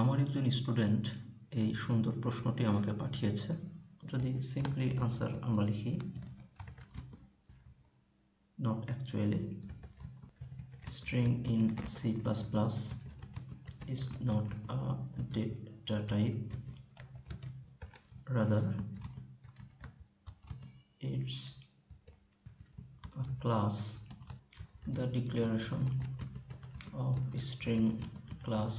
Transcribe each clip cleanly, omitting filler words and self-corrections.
আমার একজন স্টুডেন্ট এই সুন্দর প্রশ্নটি আমাকে পাঠিয়েছে। যদি সিম্পলি আনসার আমরা লিখি, not actually, string in C++ is not a data type, rather it's a class. The declaration of string class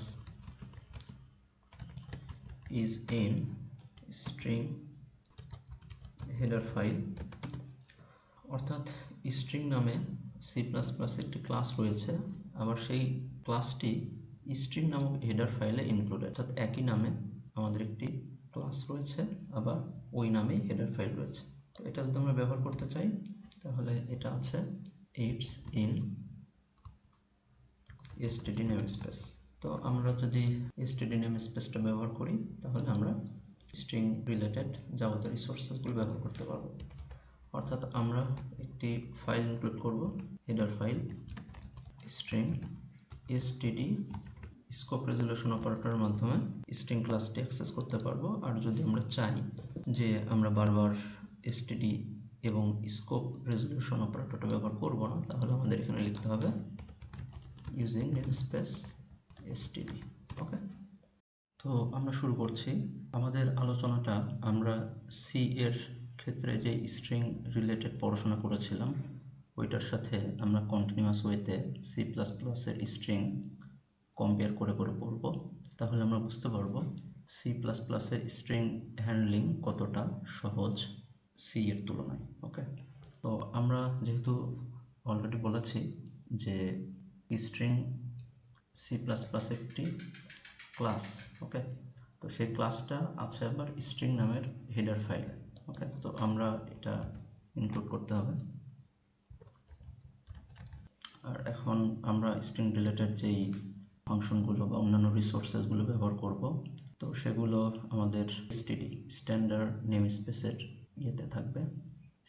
is in string header file। অর্থাৎ স্ট্রিং নামে সি প্লাস প্লাস একটি ক্লাস রয়েছে, আবার সেই ক্লাসটি string নামক হেডার ফাইলে included. অর্থাৎ একই নামে আমাদের একটি ক্লাস রয়েছে, আবার ওই নামেই হেডার ফাইল রয়েছে। তো এটা যদি আমরা ব্যবহার করতে চাই তাহলে এটা আছে ইটস ইন std namespace। তো আমরা যদি std namespaceটা ব্যবহার করি তাহলে আমরা স্ট্রিং রিলেটেড যাবতীয় রিসোর্সেসগুলো ব্যবহার করতে পারবো। অর্থাৎ আমরা একটি ফাইল ইনক্লুড করব, header file string std scope resolution অপারেটরের মাধ্যমে স্ট্রিং ক্লাসটি অ্যাক্সেস করতে পারবো। আর যদি আমরা চাই যে আমরা বারবার std এবং স্কোপ রেজলিউশন অপারেটরটা ব্যবহার করব না, তাহলে আমাদের এখানে লিখতে হবে ইউজিং নেমস্পেস std। ওকে, তো আমরা শুরু করছি আমাদের আলোচনাটা। আমরা সি এর ক্ষেত্রে যে স্ট্রিং রিলেটেড পড়াশোনা করেছিলাম ওইটার সাথে আমরা কন্টিনিউয়াস ওয়েতে সি প্লাস প্লাসের স্ট্রিং কম্পেয়ার করে করে পড়ব। তাহলে আমরা বুঝতে পারবো সি প্লাস প্লাসের স্ট্রিং হ্যান্ডলিং কতটা সহজ সি এর তুলনায়। ওকে, তো আমরা যেহেতু অলরেডি বলেছি যে স্ট্রিং সি প্লাস প্লাস একটি ক্লাস। ওকে, তো সেই ক্লাসটা আছে আবার স্ট্রিং নামের হেডার ফাইলে। ওকে, তো আমরা এটা ইনক্লুড করতে হবে। আর এখন আমরা স্ট্রিং রিলেটেড যেই ফাংশনগুলো বা অন্যান্য রিসোর্সেসগুলো ব্যবহার করব, তো সেগুলো আমাদের std স্ট্যান্ডার্ড নেম স্পেসের ইয়েতে থাকবে,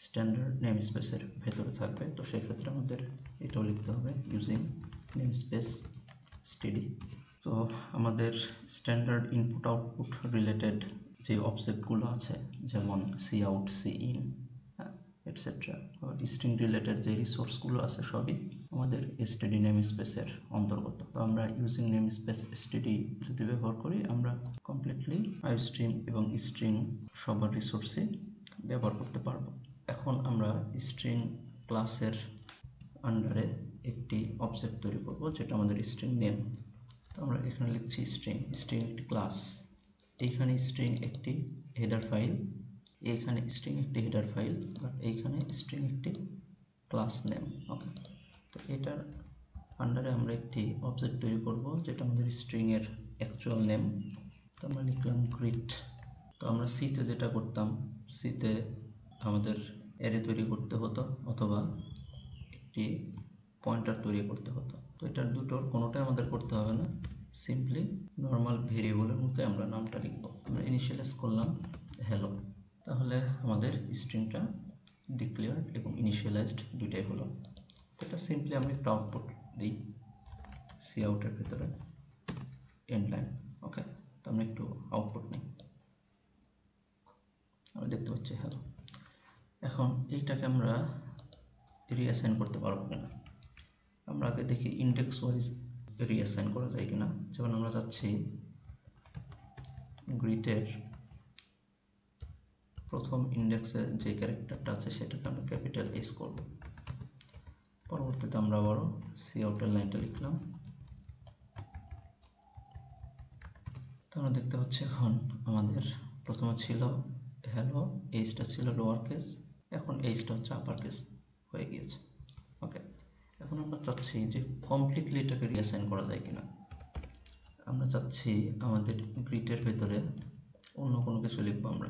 স্ট্যান্ডার্ড নেম স্পেসের ভেতরে থাকবে। তো সেক্ষেত্রে আমাদের এটাও লিখতে হবে ইউজিং নেম স্পেস std। তো আমাদের স্ট্যান্ডার্ড ইনপুট আউটপুট রিলেটেড যে অবজেক্টগুলো আছে, যেমন cout, cin, etcetera, string related যে রিসোর্সগুলো আছে সবই আমাদের std নেম স্পেসের অন্তর্গত। তো আমরা ইউজিং নেম স্পেস std যদি ব্যবহার করি, আমরা কমপ্লিটলি আইওস্ট্রিম এবং স্ট্রিং সবার রিসোর্সই ব্যবহার করতে পারবো। এখন আমরা স্ট্রিং ক্লাসের আন্ডারে একটি অবজেক্ট তৈরি করব, যেটা আমাদের স্ট্রিং নেম। তো আমরা এখানে লিখছি স্ট্রিং একটি ক্লাস, এইখানে স্ট্রিং একটি হেডার ফাইল, এইখানে স্ট্রিং একটি হেডার ফাইল, বাট এইখানে স্ট্রিং একটি ক্লাস নেম। ওকে, তো এটার আন্ডারে আমরা একটি অবজেক্ট তৈরি করব, যেটা আমাদের স্ট্রিংয়ের অ্যাকচুয়াল নেম। তো আমরা লিখলাম গ্রিট। তো আমরা সিতে যেটা করতাম, সিতে আমাদের অ্যারে তৈরি করতে হতো অথবা একটি পয়েন্টার তৈরি করতে হতো। তো এটার দুটোর কোনোটাই আমাদের করতে হবে না, সিম্পলি নর্মাল ভেরিয়েবলের মতো আমরা নামটা লিখব। আমরা ইনিশিয়ালাইজ করলাম হ্যালো, তাহলে আমাদের স্ট্রিংটা ডিক্লেয়ার্ড এবং ইনিশিয়ালাইজড দুইটাই হলো। এটা সিম্পলি আমরা একটা আউটপুট দিই সি আউটের ভেতরে এন্ড লাইন। ওকে, তো আমরা একটু আউটপুট নিই, আমরা দেখতে পাচ্ছি হ্যালো। এখন এইটাকে আমরা রিঅ্যাসাইন করতে পারবো কিনা, আমরা আগে দেখি ইন্ডেক্স ওয়াইজ রিঅ্যাসাইন করা যায় কিনা। যেমন আমরা যাচ্ছি গ্রিটের প্রথম ইন্ডেক্সে যে ক্যারেক্টারটা আছে সেটাকে আমরা ক্যাপিটাল এস করব। পরবর্তীতে আমরা আবারও সি আউটের লাইনটা লিখলাম। তো আমরা দেখতে পাচ্ছি এখন আমাদের প্রথমে ছিল হ্যালো, এইচটা ছিল লোয়ার কেস, এখন এইচটা হচ্ছে আপার কেস হয়ে গিয়েছে। ওকে, এখন আমরা চাচ্ছি যে কমপ্লিটলি এটাকে রিঅ্যাসাইন করা যায় কিনা। আমরা চাচ্ছি আমাদের গ্রিটের ভেতরে অন্য কোনো কিছু লিখবো আমরা।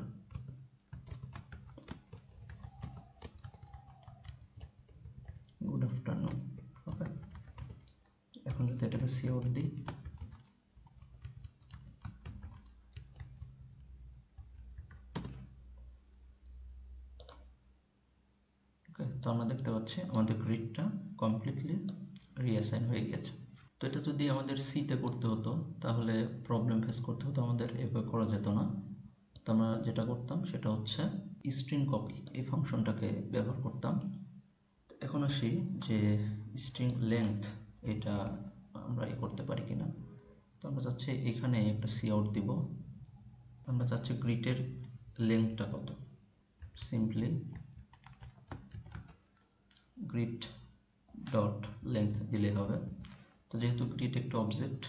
Good afternoon. ওকে, এখন যদি এটাকে সি আউট দিই, ওকে, তো আমরা দেখতে পাচ্ছি আমাদের গ্রিডটা কমপ্লিটলি রিঅ্যাসাইন হয়ে গেছে। তো এটা যদি আমাদের সিতে করতে হতো তাহলে প্রবলেম ফেস করতে হতো, আমাদের এভাবে করা যেত না। তো আমরা যেটা করতাম সেটা হচ্ছে স্ট্রিং কপি এই ফাংশনটাকে ব্যবহার করতাম। এখন আসি যে স্ট্রিং লেংথ এটা আমরা করতে পারি কিনা। তো আমরা চাচ্ছি এখানে একটা সি আউট দিব, আমরা চাচ্ছি গ্রিটের লেংথটা কত, সিম্পলি গ্রিট ডট লেংথ দিলে হবে। তো যেহেতু গ্রিট একটা অবজেক্ট,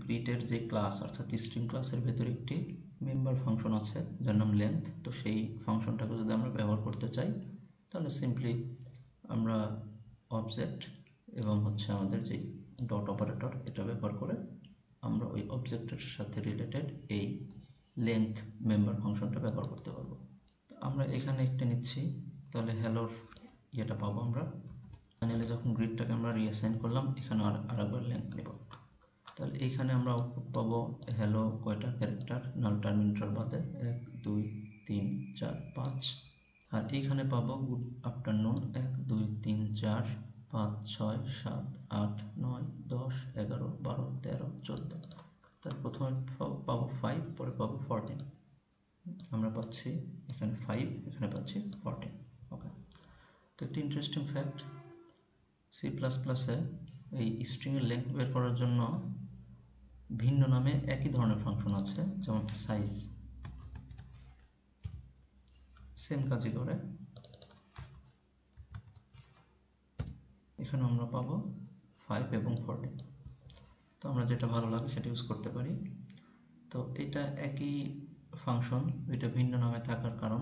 গ্রিটের যে ক্লাস অর্থাৎ স্ট্রিং ক্লাসের ভেতরে একটি মেম্বার ফাংশন আছে যার নাম লেন্থ। তো সেই ফাংশনটাকে যদি আমরা ব্যবহার করতে চাই তাহলে সিম্পলি আমরা অবজেক্ট এবং হচ্ছে আমাদের যেই ডট অপারেটর এটা ব্যবহার করে আমরা ওই অবজেক্টের সাথে রিলেটেড এই লেন্থ মেম্বার ফাংশনটা ব্যবহার করতে পারবো। আমরা এখানে একটা নিচ্ছি, তাহলে হ্যালোর ইয়েটা পাবো আমরা। ফাইনালি যখন গ্রিডটাকে আমরা রিঅ্যাসাইন করলাম এখানে আরেকবার লেন্থ নেব, তাহলে এইখানে আমরা আউটপুট পাবো হ্যালো কয়টা ক্যারেক্টার নাল টার্মিনেটর বাদে 1 2 3 4 5, আর এইখানে পাবো গুড আফটারনুন 1 2 3 4 5 6 7 8 9 10 11 12 13 14, তার প্রথমে পাবো 5, পরে পাবো 14। আমরা পাচ্ছি এখানে 5, এখানে পাচ্ছি 14। ওকে, তো একটি ইন্টারেস্টিং ফ্যাক্ট, সি প্লাস প্লাসে এই স্ট্রিংয়ের লেন্থ বের করার জন্য ভিন্ন নামে একই ধরনের ফাংশন আছে, যেমন সাইজ, সেম কাজই করে। এখানে আমরা পাবো 5 এবং 14। তো আমরা যেটা ভালো লাগে সেটা ইউজ করতে পারি। তো এটা একই ফাংশন, এটা ভিন্ন নামে থাকার কারণ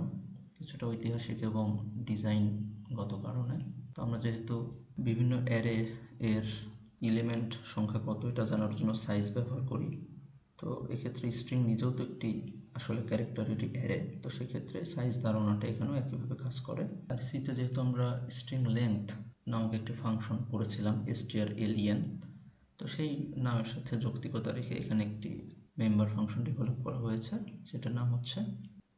কিছুটা ঐতিহাসিক এবং ডিজাইনগত কারণে। তো আমরা যেহেতু বিভিন্ন অ্যারে এর এলিমেন্ট সংখ্যা কত এটা জানার জন্য সাইজ ব্যবহার করি, তো এক্ষেত্রে স্ট্রিং নিজেও তো একটি আসলে ক্যারেক্টারেরই অ্যারে, তো সেক্ষেত্রে সাইজ ধারণাটা এখানেও একইভাবে কাজ করে। আর সিতে যেহেতু আমরা স্ট্রিং লেন্থ নামক একটি ফাংশন পড়েছিলাম strlen, তো সেই নামের সাথে যৌক্তিকতা রেখে এখানে একটি মেম্বার ফাংশন ডেভেলপ করা হয়েছে, সেটার নাম হচ্ছে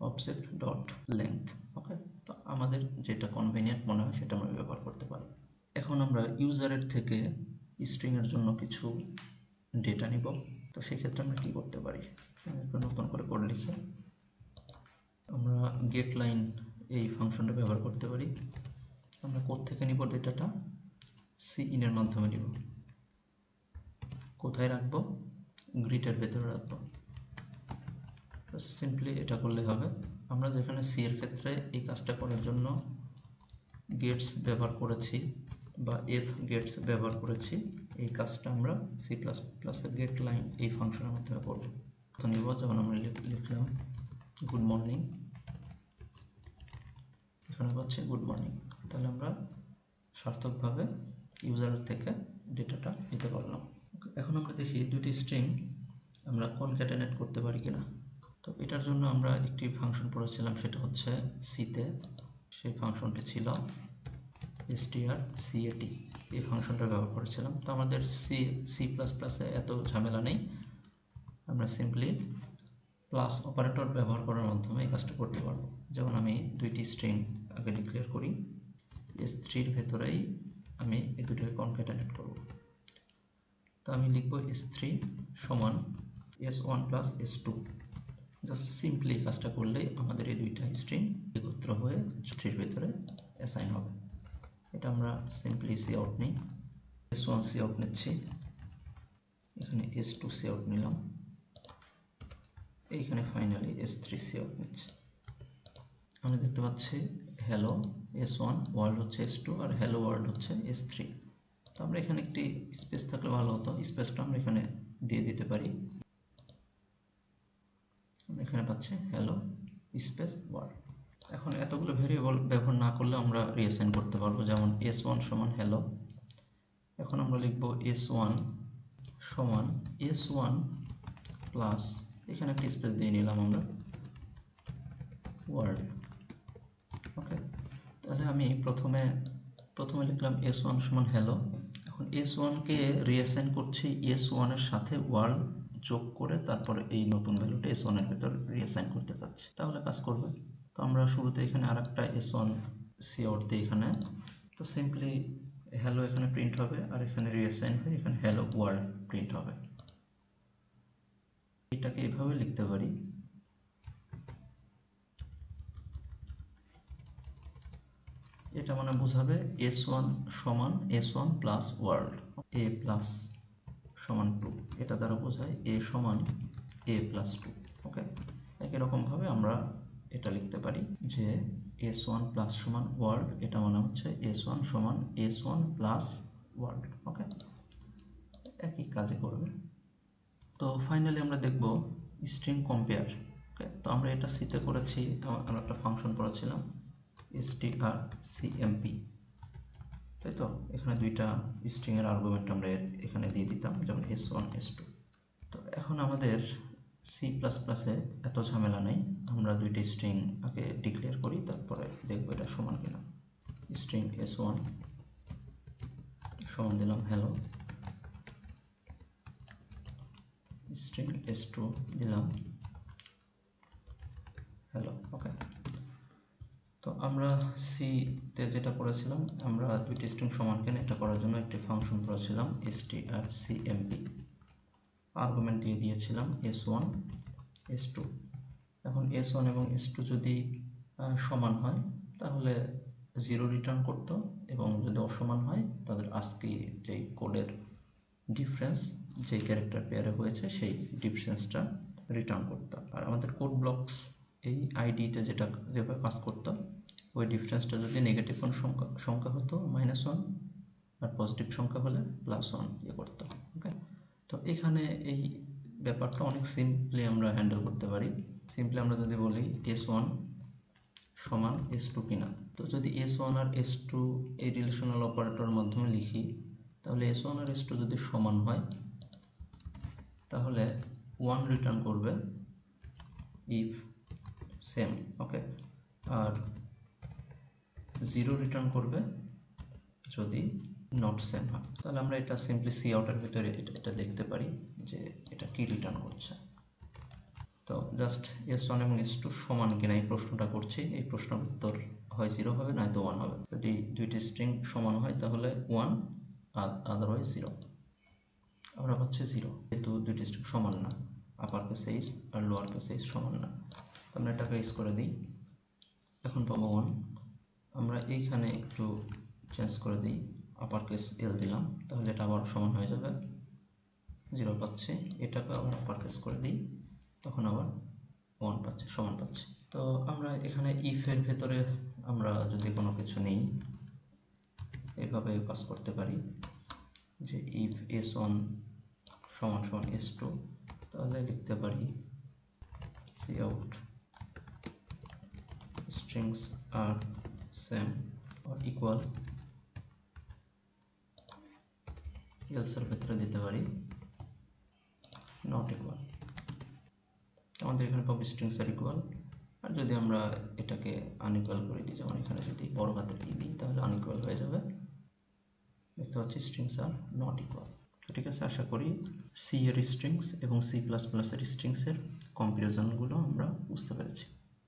অবজেক্ট ডট লেংথ। ওকে, তো আমাদের যেটা কনভেনিয়েন্ট মনে হয় সেটা আমরা ব্যবহার করতে পারি। এখন আমরা ইউজারের থেকে স্ট্রিংয়ের জন্য কিছু ডেটা নিব, তো সেক্ষেত্রে আমরা কী করতে পারি, একটা নতুন করে কোড লিখে আমরা গেট লাইন এই ফাংশনটা ব্যবহার করতে পারি। আমরা কোড থেকে নিব ডেটাটা, সি ইনের মাধ্যমে নিব, কোথায় রাখবো, গ্রিটের ভেতরে রাখবো। তো সিম্পলি এটা করলে হবে। আমরা যেখানে সি এর ক্ষেত্রে এই কাজটা করার জন্য গেটস ব্যবহার করেছি বা এফ গেটস ব্যবহার করেছি, এই কাজটা আমরা সি প্লাস প্লাসের গেট লাইন এই ফাংশনের মাধ্যমে করব। তো নিব, যখন আমরা লিখলাম গুড মর্নিং, এখানে পাচ্ছি গুড মর্নিং, তাহলে আমরা সার্থকভাবে ইউজারের থেকে ডেটাটা নিতে পারলাম। এখন আমরা দেখি দুটি স্ট্রিং আমরা কনক্যাটেনেট করতে পারি কিনা। তো এটার জন্য আমরা একটি ফাংশন পড়েছিলাম, সেটা হচ্ছে সিতে, সেই ফাংশনটি ছিল strcat, এই ফাংশনটা ব্যবহার করেছিলাম। তো আমাদের সি প্লাস প্লাসে এত ঝামেলা নেই, আমরা সিম্পলি প্লাস অপারেটর ব্যবহার করার মাধ্যমে এই কাজটা করতে পারবো। যেমন আমি দুইটি স্ট্রিং আগে ডিক্লেয়ার করি, s3 এর ভেতরেই আমি এই দুটোকে কনক্যাটেনেট করব। তো আমি লিখব s3 সমান s1 plus s2, just simply কাজটা করলেই আমাদের এই দুইটা স্ট্রিং একত্র হয়ে s3 এর ভেতরে অ্যাসাইন হবে। এটা আমরা সিম্পলি সি আউট নিই, s1 সি আউট নিচ্ছি, এখানে s2 সি আউট নিলাম, এইখানে ফাইনালি s3 সি আউট নিচ্ছি। আমরা দেখতে পাচ্ছি হ্যালো s1, ওয়ার্ল্ড হচ্ছে s2 আর হ্যালো ওয়ার্ল্ড হচ্ছে s3। তো আমরা এখানে একটি স্পেস থাকলে ভালো হতো, স্পেসটা আমরা এখানে দিয়ে দিতে পারি। আমরা এখানে পাচ্ছি হ্যালো স্পেস ওয়ার্ল্ড। এখন এতগুলো ভেরিয়েবল ব্যবহার না করলে আমরা রিঅ্যাসাইন করতে পারবো, যেমন s1 সমান হ্যালো, এখন আমরা লিখব s1 সমান s1 প্লাস, এখানে একটা স্পেস দিয়ে নিলাম আমরা, ওয়ার্ল্ড। ওকে, তাহলে আমি প্রথমে লিখলাম s1 সমান হ্যালো, এখন s1কে রিঅ্যাসাইন করছি s1 এর সাথে ওয়ার্ল্ড যোগ করে, তারপরে এই নতুন ভ্যালুটা s1 এর ভেতর রিঅ্যাসাইন করতে চাচ্ছি, তাহলে কাজ করবে। তো আমরা শুরুতে এখানে আরেকটা s1 সি আউট দিই এখানে, তো সিম্পলি হ্যালো এখানে প্রিন্ট হবে, আর এখানে রিঅ্যাসাইন হয়ে এখানে হ্যালো ওয়ার্ল্ড প্রিন্ট হবে। এটাকে এভাবে লিখতে পারি, এটা মানে বোঝাবে s1 সমান s1 plus world, a plus সমান 2, এটা দ্বারা বোঝায় a সমান a প্লাস 2। ওকে, একই রকমভাবে আমরা এটা লিখতে পারি যে s1 প্লাস সমান ওয়ার্ল্ড, এটা মানে হচ্ছে s1 সমান s1 প্লাস ওয়ার্ল্ড। ওকে, একই কাজে করবে। তো ফাইনালি আমরা দেখব স্ট্রিং কম্পেয়ার। ওকে, তো আমরা এটা সিতে করেছি, আমরা একটা ফাংশন পড়েছিলাম strcmp, তাই তো? এখানে দুইটা স্ট্রিংয়ের আর্গুমেন্ট আমরা এখানে দিয়ে দিতাম, যেমন s1 s2। তো এখন আমাদের সি প্লাস প্লাসে এত ঝামেলা নেই, আমরা দুইটি স্ট্রিং আগে ডিক্লেয়ার করি, তারপরে দেখবো এটা সমান কিনা। স্ট্রিং s1 সমান দিলাম হ্যালো, স্ট্রিং s2 দিলাম হ্যালো। ওকে, তো আমরা সিতে যেটা করেছিলাম, আমরা দুইটি স্ট্রিং সমান কিনা এটা করার জন্য একটি ফাংশন করেছিলাম strcmp, আর্গুমেন্ট দিয়ে দিয়েছিলাম s1 s2। এখন s1 এবং s2 যদি সমান হয় তাহলে 0 রিটার্ন করতো, এবং যদি অসমান হয় তাদের আজকে যেই কোডের ডিফারেন্স যে ক্যারেক্টার পেয়ারে হয়েছে সেই ডিফারেন্সটা রিটার্ন করতো। আর আমাদের কোড ব্লকস এই আইডিতে যেটা যেভাবে পাস করতো, ওই ডিফারেন্সটা যদি নেগেটিভ কোনো সংখ্যা হতো -1, আর পজিটিভ সংখ্যা হলে +1 ইয়ে করতো। ওকে, তো এখানে এই ব্যাপারটা অনেক সিম্পলি আমরা হ্যান্ডেল করতে পারি। সিম্পলি আমরা যদি বলি s1 সমান s2 কিনা, তো যদি s1 আর s2 এই রিলেশনাল অপারেটরের মাধ্যমে লিখি, তাহলে s1 আর s2 যদি সমান হয় তাহলে 1 রিটার্ন করবে ইফ সেম। ওকে, আর 0 রিটার্ন করবে যদি নট সেম হয়। তাহলে আমরা এটা সিম্পলি সি আউটের ভিতরে এটা দেখতে পারি যে এটা কি রিটার্ন করছে। তো জাস্ট s1 এবং s2 সমান কিনা এই প্রশ্নটা করছি, এই প্রশ্নের উত্তর হয় 0 হবে, নয়তো 1 হবে। যদি দুইটি স্ট্রিং সমান হয় তাহলে 1, আদারওয়াইজ 0। আমরা পাচ্ছি 0, যেহেতু দুইটি স্ট্রিং সমান না, upper case H R lower case H সমান না। তো আমরা এটাকে এইচ করে দিই, এখন পাবো 1। আমরা এইখানে একটু চেঞ্জ করে দিই, আপার কেস এল দিলাম, তাহলে এটা আবার সমান হয়ে যাবে, 0 পাচ্ছি। এটাকে আবার আপার কেস করে দিই, তখন আবার 1 পাচ্ছি, সমান পাচ্ছি। তো আমরা এখানে ইফের ভেতরে আমরা যদি কোনো কিছু নেই, এভাবে কাজ করতে পারি যে ইফ s1 সমান সমান s2, তাহলে লিখতে পারি cout strings are same or equal, else এর ভেতরে দিতে পারি not equal। আমাদের এখানে পাবো strings are equal, আর যদি আমরা এটাকে আনইকুয়াল করে দিই, যেমন এখানে যদি বড় হাতের ই দিই তাহলে আনইকুয়াল হয়ে যাবে, দেখতে পাচ্ছি strings are not equal। তো ঠিক আছে, আশা করি সি এর স্ট্রিংস এবং C++ এর স্ট্রিংসের কম্পারিজনগুলো আমরা বুঝতে পেরেছি।